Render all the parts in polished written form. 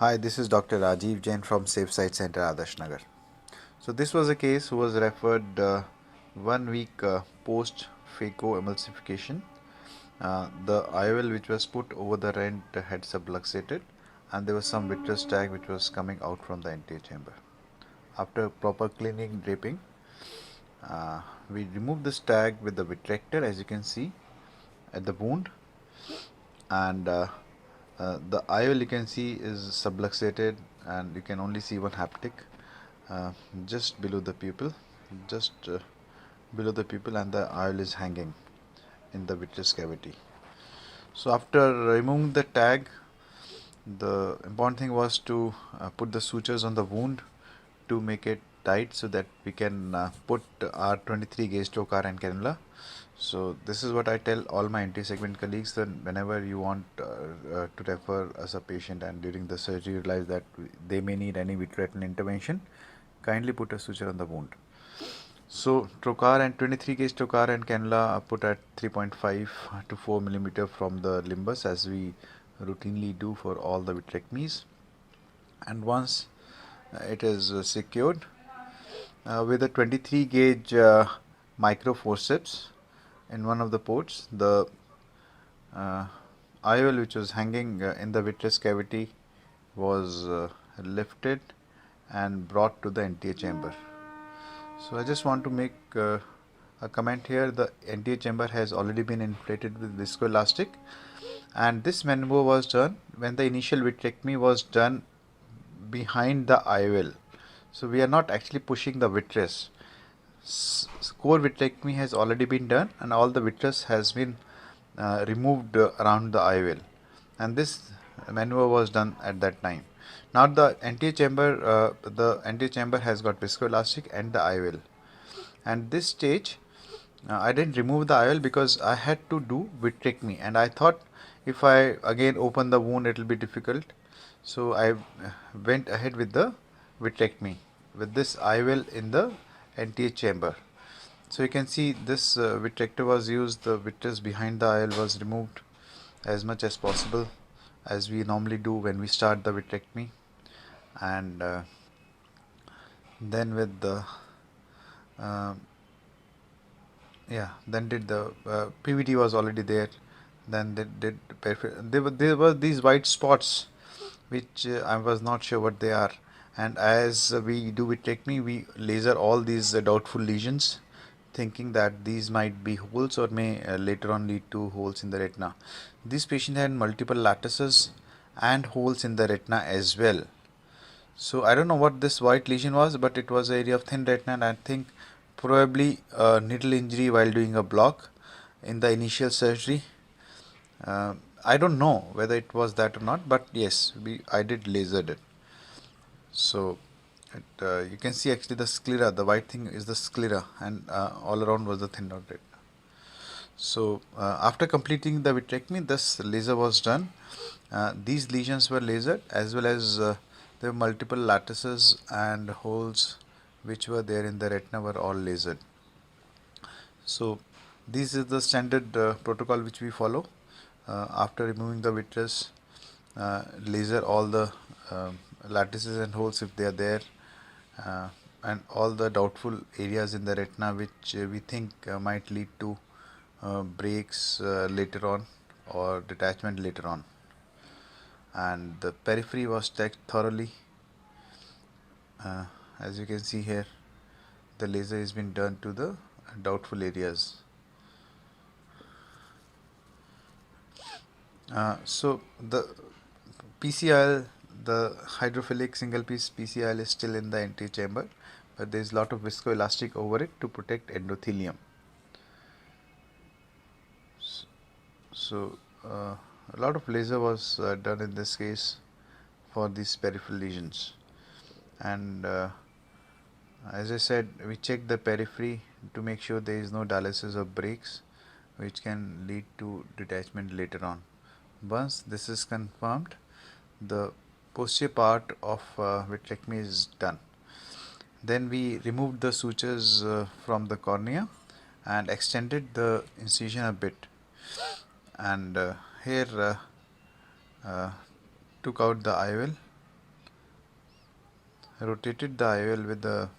Hi, this is Dr. Rajeev Jain from Safe Site Center, Adarsh Nagar. So this was a case who was referred 1 week post phaco emulsification. The IOL which was put over the rent had subluxated, and there was some vitreous tag which was coming out from the anterior chamber. After proper cleaning draping, we removed this tag with the vitrector, as you can see at the wound, and the IOL you can see is subluxated, and you can only see one haptic just below the pupil, just below the pupil, and the IOL is hanging in the vitreous cavity. So after removing the tag, the important thing was to put the sutures on the wound to make it tight so that we can put our 23 gauge trocar and cannula. So this is what I tell all my anti-segment colleagues, that whenever you want to refer as a patient and during the surgery realize that they may need any vitreoretinal intervention, kindly put a suture on the wound. So trocar and 23 gauge trocar and cannula are put at 3.5 to 4 millimeter from the limbus, as we routinely do for all the vitrectomies. And once it is secured with a 23 gauge micro forceps in one of the ports, the IOL which was hanging in the vitreous cavity was lifted and brought to the anterior chamber. So I just want to make a comment here. The anterior chamber has already been inflated with viscoelastic, and this maneuver was done when the initial vitrectomy was done behind the IOL. So we are not actually pushing the vitreous. Core vitrectomy has already been done, and all the vitreous has been removed around the IOL, and this maneuver was done at that time. Now the anterior chamber has got viscoelastic and the IOL, and this stage I didn't remove the IOL because I had to do vitrectomy, and I thought if I again open the wound it will be difficult, so I went ahead with the vitrectomy with this IOL in the anterior chamber. So you can see this vitrector was used, the vitreous behind the IOL was removed as much as possible, as we normally do when we start the vitrectomy, and then with the then did the PVD was already there. Then they did there were these white spots which I was not sure what they are, and as we do vitrectomy, we laser all these doubtful lesions, thinking that these might be holes or may later on lead to holes in the retina. This patient had multiple lattices and holes in the retina as well. So I don't know what this white lesion was, but it was an area of thin retina, and I think probably a needle injury while doing a block in the initial surgery. I don't know whether it was that or not, but yes, I did lasered it. So you can see actually the sclera, the white thing is the sclera, and all around was the thin dot retina. So after completing the vitrectomy, this laser was done. These lesions were lasered, as well as there were multiple lattices and holes which were there in the retina were all lasered. So this is the standard protocol which we follow. After removing the vitreous, laser all the lattices and holes if they are there, and all the doubtful areas in the retina which we think might lead to breaks later on or detachment later on. And the periphery was checked thoroughly. As you can see here, the laser has been done to the doubtful areas. So the PCIL, the hydrophilic single piece PCIL, is still in the anterior chamber, but there is a lot of viscoelastic over it to protect endothelium. So a lot of laser was done in this case for these peripheral lesions, and as I said, we checked the periphery to make sure there is no dialysis or breaks which can lead to detachment later on. Once this is confirmed, the posterior part of vitrectomy is done. Then we removed the sutures from the cornea and extended the incision a bit, and here took out the IOL rotated the IOL with the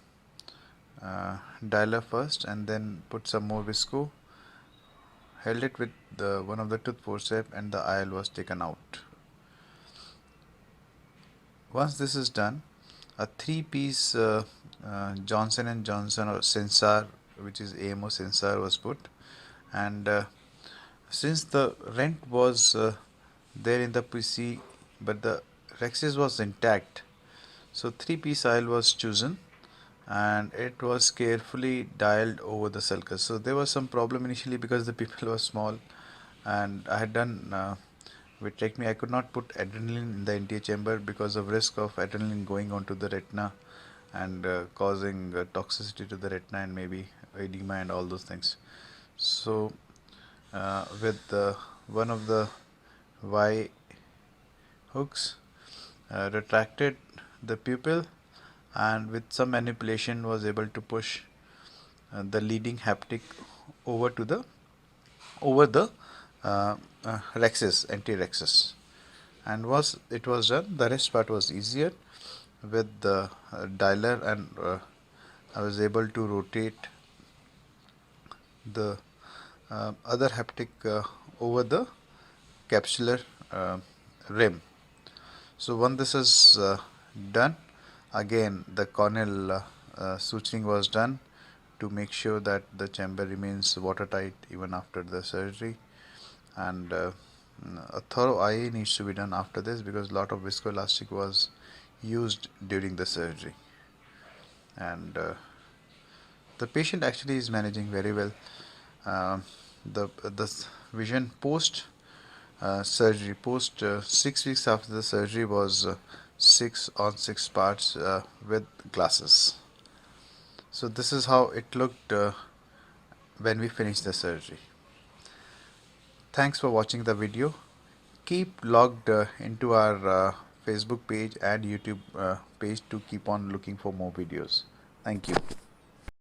dialer first, and then put some more visco, held it with one of the tooth forceps, and the IOL was taken out. Once this is done, a 3-piece Johnson & Johnson or sensor, which is AMO sensor, was put, and since the rent was there in the PC but the rhexis was intact, so 3-piece IOL was chosen and it was carefully dialed over the sulcus. So there was some problem initially because the pupil was small, and I had done vitrectomy. I could not put adrenaline in the anterior chamber because of risk of adrenaline going onto the retina and causing toxicity to the retina and maybe edema and all those things. So with one of the Y hooks, retracted the pupil, and with some manipulation was able to push the leading haptic over to the rhexis, anti-rhexis, and it was done. The rest part was easier with the dialer, and I was able to rotate the other haptic over the capsular rim. So once this is done, again the corneal suturing was done to make sure that the chamber remains watertight even after the surgery, and a thorough IA needs to be done after this because a lot of viscoelastic was used during the surgery, and the patient actually is managing very well. The vision post surgery, post 6 weeks after the surgery, was 6 on 6 parts with glasses. So this is how it looked when we finished the surgery. Thanks for watching the video. Keep logged into our Facebook page and YouTube page to keep on looking for more videos. Thank you.